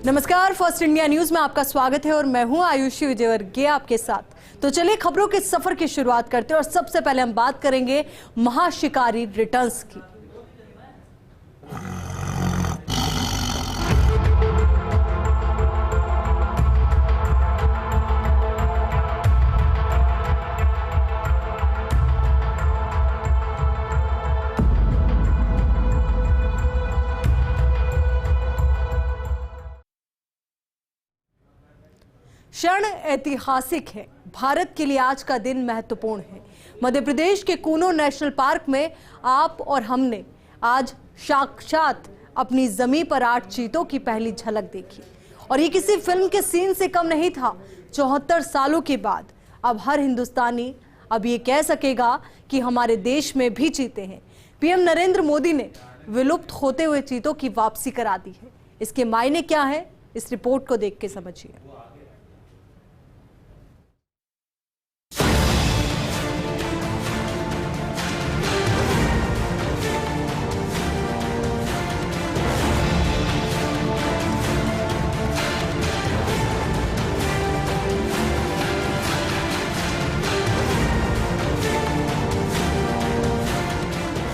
नमस्कार, first India news में आपका स्वागत है और मैं हूं आयुषी विजयवर्गीय आपके साथ। तो चलिए खबरों के सफर की शुरुआत करते हैं और सबसे पहले हम बात करेंगे महाशिकारी रिटर्न्स की। क्षण ऐतिहासिक है। भारत के लिए आज का दिन महत्वपूर्ण है। मध्य प्रदेश के कूनो नेशनल पार्क में आप और हमने आज साक्षात अपनी जमीन पर 8 चीतों की पहली झलक देखी और ये किसी फिल्म के सीन से कम नहीं था। 74 सालों के बाद अब हर हिंदुस्तानी अब ये कह सकेगा कि हमारे देश में भी चीते हैं। पीएम नरेंद्र मोदी ने विलुप्त होते हुए चीतों की वापसी करा दी है। इसके मायने क्या है, इस रिपोर्ट को देख के समझिए।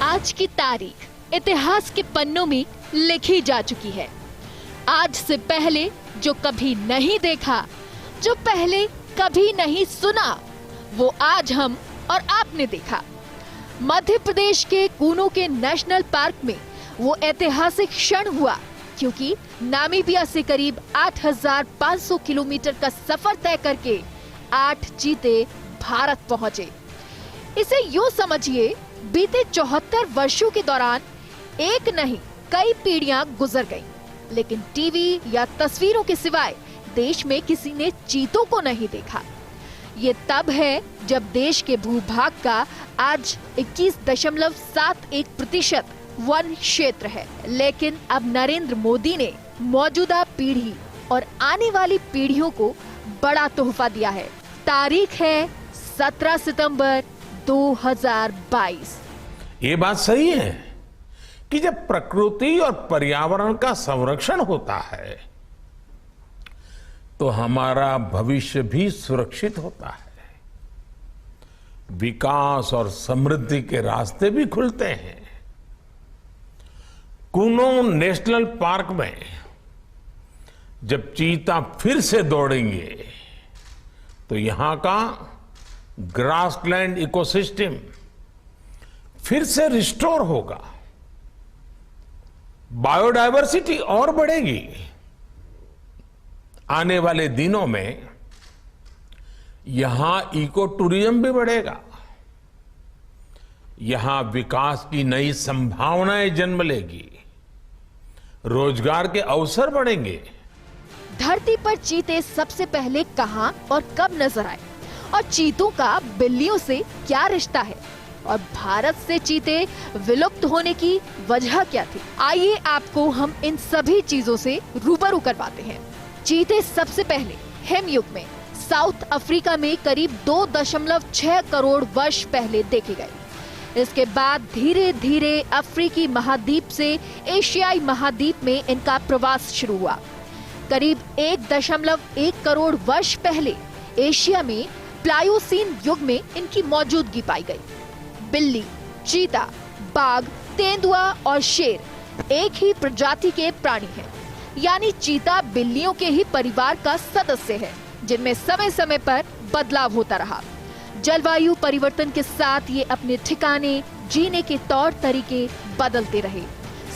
आज की तारीख इतिहास के पन्नों में लिखी जा चुकी है। आज से पहले जो कभी नहीं देखा, जो पहले कभी नहीं सुना, वो आज हम और आपने देखा। मध्य प्रदेश के कूनो के नेशनल पार्क में वो ऐतिहासिक क्षण हुआ क्योंकि नामीबिया से करीब 8,500 किलोमीटर का सफर तय करके 8 चीते भारत पहुंचे। इसे यूं समझिए, बीते 74 वर्षों के दौरान एक नहीं कई पीढ़ियां गुजर गईं, लेकिन टीवी या तस्वीरों के सिवाय देश में किसी ने चीतों को नहीं देखा। ये तब है जब देश के भूभाग का आज 21.71% वन क्षेत्र है। लेकिन अब नरेंद्र मोदी ने मौजूदा पीढ़ी और आने वाली पीढ़ियों को बड़ा तोहफा दिया है। तारीख है 17 सितंबर 2022। ये बात सही है कि जब प्रकृति और पर्यावरण का संरक्षण होता है तो हमारा भविष्य भी सुरक्षित होता है, विकास और समृद्धि के रास्ते भी खुलते हैं। कूनो नेशनल पार्क में जब चीता फिर से दौड़ेंगे तो यहां का ग्रासलैंड इकोसिस्टम फिर से रिस्टोर होगा, बायोडायवर्सिटी और बढ़ेगी। आने वाले दिनों में यहां इको टूरिज्म भी बढ़ेगा, यहां विकास की नई संभावनाएं जन्म लेगी, रोजगार के अवसर बढ़ेंगे। धरती पर चीते सबसे पहले कहां और कब नजर आए और चीतों का बिल्लियों से क्या रिश्ता है और भारत से चीते विलुप्त होने की वजह क्या थी? आइए आपको हम इन सभी चीजों से रूबरू करवाते हैं। चीते सबसे पहले हिमयुग में साउथ अफ्रीका में करीब 2.6 करोड़ वर्ष पहले देखे गए। इसके बाद धीरे धीरे अफ्रीकी महाद्वीप से एशियाई महाद्वीप में इनका प्रवास शुरू हुआ। करीब 1.1 करोड़ वर्ष पहले एशिया में प्लायोसीन युग में इनकी मौजूदगी पाई गई। बिल्ली, चीता, बाघ, तेंदुआ और शेर एक ही प्रजाति के प्राणी हैं, यानी चीता बिल्लियों के ही परिवार का सदस्य है, जिनमें समय समय पर बदलाव होता रहा। जलवायु परिवर्तन के साथ ये अपने ठिकाने, जीने के तौर तरीके बदलते रहे।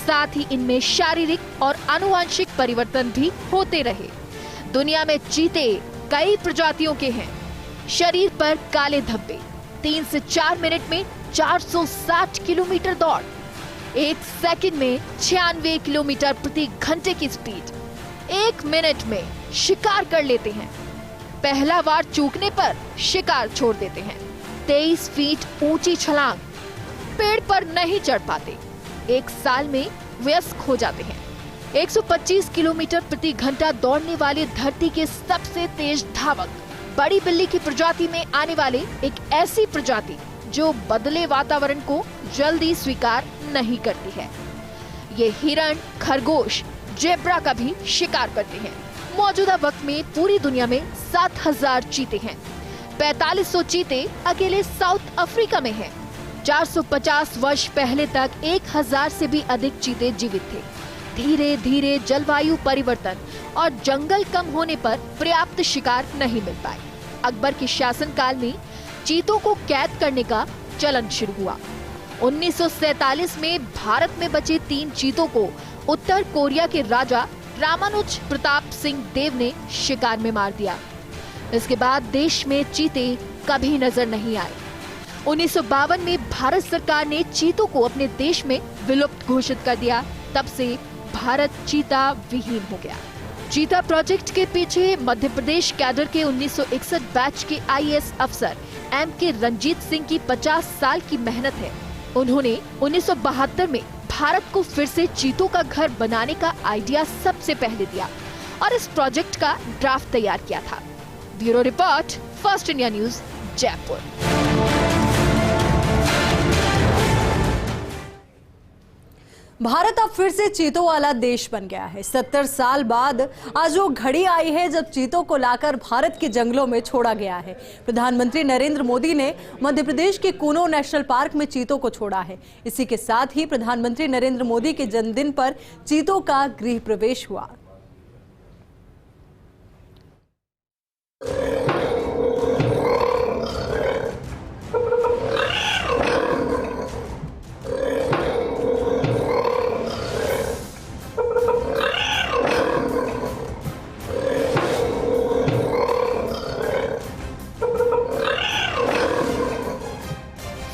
साथ ही इनमें शारीरिक और आनुवंशिक परिवर्तन भी होते रहे। दुनिया में चीते कई प्रजातियों के हैं। शरीर पर काले धब्बे, 3 से 4 मिनट में 460 किलोमीटर दौड़, 1 सेकंड में 96 किलोमीटर प्रति घंटे की स्पीड, 1 मिनट में शिकार कर लेते हैं। पहला वार चूकने पर शिकार छोड़ देते हैं। 23 फीट ऊंची छलांग, पेड़ पर नहीं चढ़ पाते, 1 साल में वयस्क हो जाते हैं। 125 किलोमीटर प्रति घंटा दौड़ने वाले धरती के सबसे तेज धावक, बड़ी बिल्ली की प्रजाति में आने वाले एक ऐसी प्रजाति जो बदले वातावरण को जल्दी स्वीकार नहीं करती है। ये हिरण, खरगोश, जेब्रा का भी शिकार करते हैं। मौजूदा वक्त में पूरी दुनिया में 7000 चीते हैं। 4500 चीते अकेले साउथ अफ्रीका में हैं। 450 वर्ष पहले तक 1000 से भी अधिक चीते जीवित थे। धीरे धीरे जलवायु परिवर्तन और जंगल कम होने पर पर्याप्त शिकार नहीं मिल पाए। अकबर के शासनकाल में चीतों को कैद करने का चलन शुरू हुआ। 1947 में भारत में बचे 3 चीतों को उत्तर कोरिया के राजा रामानुज प्रताप सिंह देव ने शिकार में मार दिया। इसके बाद देश में चीते कभी नजर नहीं आए। 1952 में भारत सरकार ने चीतों को अपने देश में विलुप्त घोषित कर दिया। तब से भारत चीता विहीन हो गया। चीता प्रोजेक्ट के पीछे मध्य प्रदेश कैडर के 1961 बैच के आईएएस अफसर एम.के. रंजीत सिंह की 50 साल की मेहनत है। उन्होंने 1972 में भारत को फिर से चीतों का घर बनाने का आइडिया सबसे पहले दिया और इस प्रोजेक्ट का ड्राफ्ट तैयार किया था। Bureau report, first India news, Jaipur. Bharat अब फिर से चीतों वाला देश बन गया है। 70 साल बाद आज वो घड़ी आई है जब चीतों को लाकर भारत के जंगलों में छोड़ा गया है। प्रधानमंत्री नरेंद्र मोदी ने मध्य प्रदेश के कूनो नेशनल पार्क में चीतों को छोड़ा है। इसी के साथ ही प्रधानमंत्री नरेंद्र मोदी के जन्मदिन पर चीतों का गृह प्रवेश हुआ।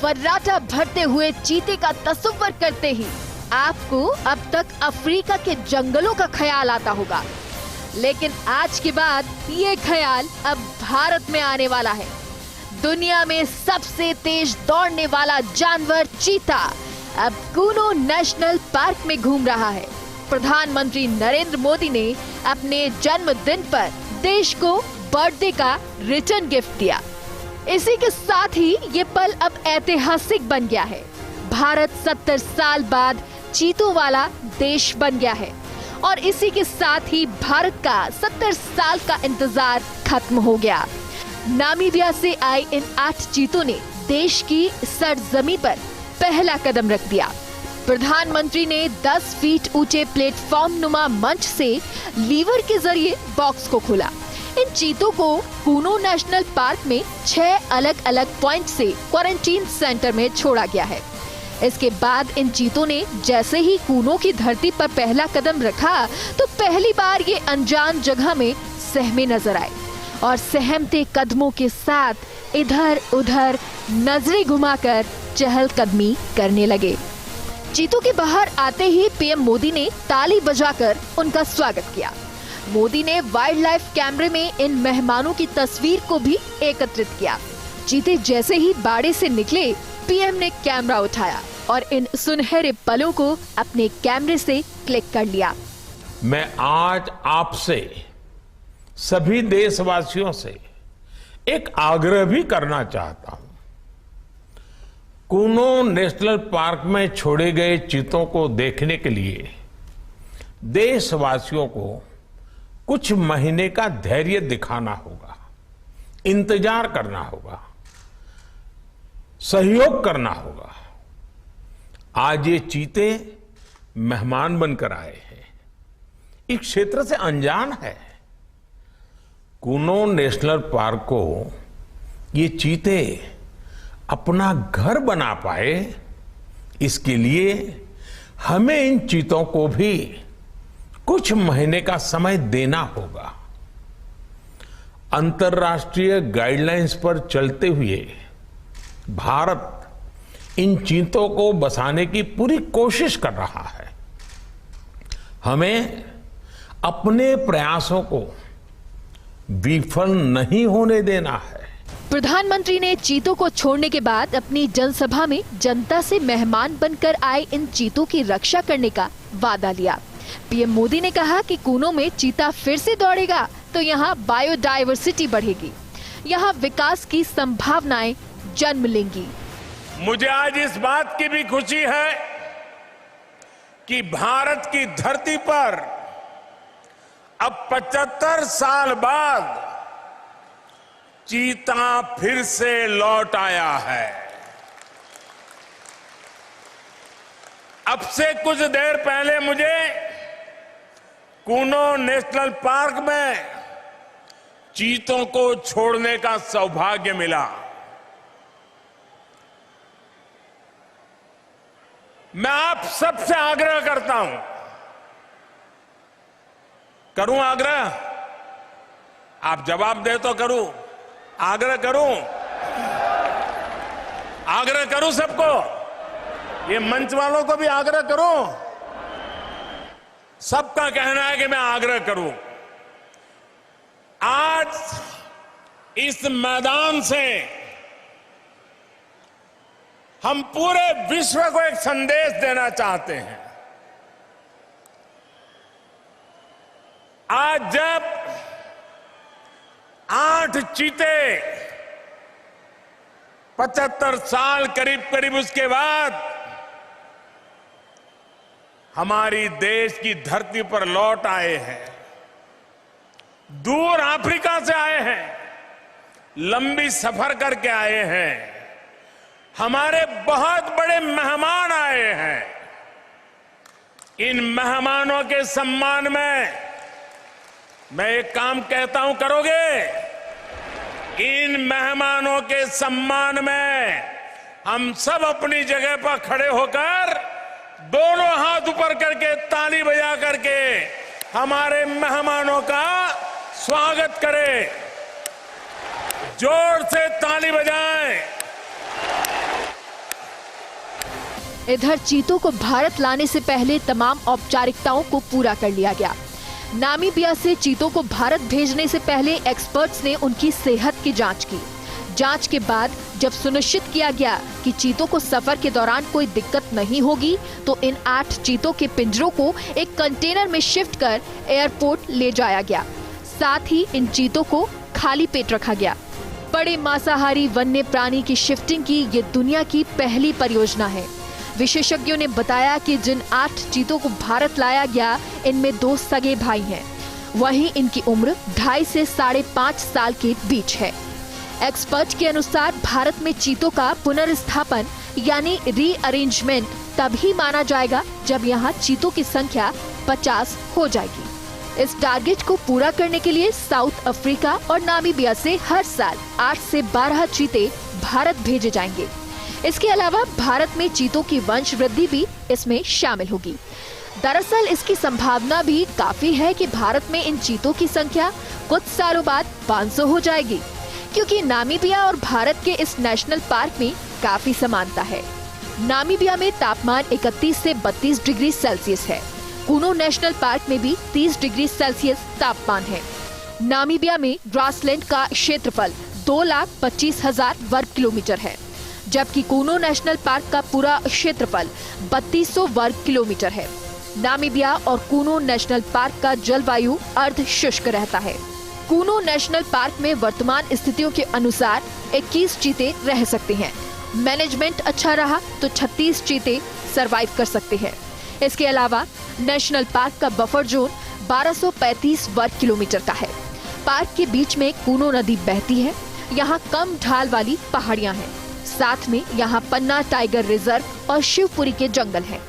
फर्राटा भरते हुए चीते का तस्वीर करते ही आपको अब तक अफ्रीका के जंगलों का ख्याल आता होगा, लेकिन आज के बाद ये ख्याल अब भारत में आने वाला है। दुनिया में सबसे तेज दौड़ने वाला जानवर चीता अब कूनो नेशनल पार्क में घूम रहा है। प्रधानमंत्री नरेंद्र मोदी ने अपने जन्मदिन पर देश को बर्थडे का रिटर्न गिफ्ट दिया। इसी के साथ ही ये पल अब ऐतिहासिक बन गया है। भारत 70 साल बाद चीतों वाला देश बन गया है और इसी के साथ ही भारत का 70 साल का इंतजार खत्म हो गया। नामीबिया से आए इन 8 चीतों ने देश की सरजमी पर पहला कदम रख दिया। प्रधानमंत्री ने 10 फीट ऊंचे प्लेटफॉर्म नुमा मंच से लीवर के जरिए बॉक्स को खोला। इन चीतों को कूनो नेशनल पार्क में 6 अलग अलग पॉइंट से क्वारंटीन सेंटर में छोड़ा गया है। इसके बाद इन चीतों ने जैसे ही कूनो की धरती पर पहला कदम रखा तो पहली बार ये अनजान जगह में सहमे नजर आए और सहमते कदमों के साथ इधर उधर नजरें घुमाकर चहलकदमी करने लगे। चीतों के बाहर आते ही पीएम मोदी ने ताली बजाकर उनका स्वागत किया। मोदी ने वाइल्ड लाइफ कैमरे में इन मेहमानों की तस्वीर को भी एकत्रित किया। चीते जैसे ही बाड़े से निकले, पीएम ने कैमरा उठाया और इन सुनहरे पलों को अपने कैमरे से क्लिक कर लिया। मैं आज आपसे सभी देशवासियों से एक आग्रह भी करना चाहता हूं। कूनो नेशनल पार्क में छोड़े गए चीतों को देखने के लिए देशवासियों को कुछ महीने का धैर्य दिखाना होगा, इंतजार करना होगा, सहयोग करना होगा। आज ये चीते मेहमान बनकर आए हैं, इस क्षेत्र से अनजान है। कूनो नेशनल पार्क को ये चीते अपना घर बना पाए, इसके लिए हमें इन चीतों को भी कुछ महीने का समय देना होगा। अंतर्राष्ट्रीय गाइडलाइंस पर चलते हुए भारत इन चीतों को बसाने की पूरी कोशिश कर रहा है। हमें अपने प्रयासों को विफल नहीं होने देना है। प्रधानमंत्री ने चीतों को छोड़ने के बाद अपनी जनसभा में जनता से मेहमान बनकर आए इन चीतों की रक्षा करने का वादा लिया। पीएम मोदी ने कहा कि कूनो में चीता फिर से दौड़ेगा तो यहाँ बायोडायवर्सिटी बढ़ेगी, यहाँ विकास की संभावनाएं जन्म लेंगी। मुझे आज इस बात की भी खुशी है कि भारत की धरती पर अब 75 साल बाद चीता फिर से लौट आया है। अब से कुछ देर पहले मुझे कूनो नेशनल पार्क में चीतों को छोड़ने का सौभाग्य मिला। मैं आप सबसे आग्रह करता हूं, करूं आग्रह? आप जवाब दे तो करूं, आग्रह करूं सबको, ये मंच वालों को भी आग्रह करूं, सबका कहना है कि मैं आग्रह करूं। आज इस मैदान से हम पूरे विश्व को एक संदेश देना चाहते हैं। आज जब 8 चीते 75 साल करीब उसके बाद हमारी देश की धरती पर लौट आए हैं, दूर अफ्रीका से आए हैं, लंबी सफर करके आए हैं, हमारे बहुत बड़े मेहमान आए हैं। इन मेहमानों के सम्मान में मैं एक काम कहता हूं, करोगे? इन मेहमानों के सम्मान में हम सब अपनी जगह पर खड़े होकर दोनों हाथ ऊपर करके ताली बजा करके हमारे मेहमानों का स्वागत करें। जोर से ताली बजाएं। इधर चीतों को भारत लाने से पहले तमाम औपचारिकताओं को पूरा कर लिया गया। नामीबिया से चीतों को भारत भेजने से पहले एक्सपर्ट्स ने उनकी सेहत की जांच की। जांच के बाद जब सुनिश्चित किया गया कि चीतों को सफर के दौरान कोई दिक्कत नहीं होगी, तो इन 8 चीतों के पिंजरों को एक कंटेनर में शिफ्ट कर एयरपोर्ट ले जाया गया। साथ ही इन चीतों को खाली पेट रखा गया। बड़े मांसाहारी वन्य प्राणी की शिफ्टिंग की ये दुनिया की पहली परियोजना है। विशेषज्ञों ने बताया कि जिन 8 चीतों को भारत लाया गया, इनमें 2 सगे भाई हैं। वहीं इनकी उम्र 2.5 से 5.5 साल के बीच है। एक्सपर्ट के अनुसार भारत में चीतों का पुनर्स्थापन यानी रीअरेंजमेंट तभी माना जाएगा जब यहाँ चीतों की संख्या 50 हो जाएगी। इस टारगेट को पूरा करने के लिए साउथ अफ्रीका और नामीबिया से हर साल 8 से 12 चीते भारत भेजे जाएंगे। इसके अलावा भारत में चीतों की वंश वृद्धि भी इसमें शामिल होगी। दरअसल इसकी संभावना भी काफी है कि भारत में इन चीतों की संख्या कुछ सालों बाद 500 हो जाएगी, क्योंकि नामीबिया और भारत के इस नेशनल पार्क में काफी समानता है। नामीबिया में तापमान 31 से 32 डिग्री सेल्सियस है। कूनो नेशनल पार्क में भी 30 डिग्री सेल्सियस तापमान है। नामीबिया में ग्रासलैंड का क्षेत्रफल 2,25,000 वर्ग किलोमीटर है, जबकि कूनो नेशनल पार्क का पूरा क्षेत्रफल 3200 वर्ग किलोमीटर है। नामीबिया और कूनो नेशनल पार्क का जलवायु अर्ध शुष्क रहता है। कूनो नेशनल पार्क में वर्तमान स्थितियों के अनुसार 21 चीते रह सकते हैं। मैनेजमेंट अच्छा रहा तो 36 चीते सरवाइव कर सकते हैं। इसके अलावा नेशनल पार्क का बफर जोन 1235 वर्ग किलोमीटर का है। पार्क के बीच में कूनो नदी बहती है। यहाँ कम ढाल वाली पहाड़ियाँ हैं। साथ में यहाँ पन्ना टाइगर रिजर्व और शिवपुरी के जंगल हैं।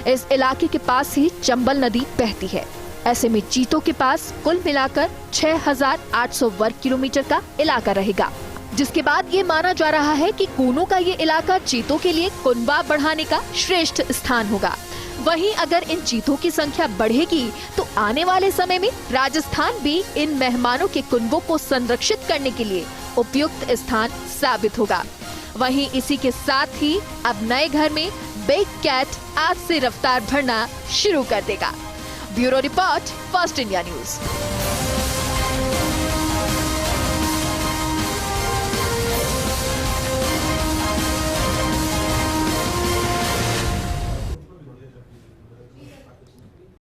इस इलाके के पास ही चंबल नदी बहती है। ऐसे में चीतों के पास कुल मिलाकर 6,800 वर्ग किलोमीटर का इलाका रहेगा, जिसके बाद ये माना जा रहा है कि कूनो का ये इलाका चीतों के लिए कुनबा बढ़ाने का श्रेष्ठ स्थान होगा। वहीं अगर इन चीतों की संख्या बढ़ेगी तो आने वाले समय में राजस्थान भी इन मेहमानों के कुनबों को संरक्षित करने के लिए उपयुक्त स्थान साबित होगा। वहीं इसी के साथ ही अब नए घर में बिग कैट आज से रफ्तार भरना शुरू कर देगा। Bureau report, first India news.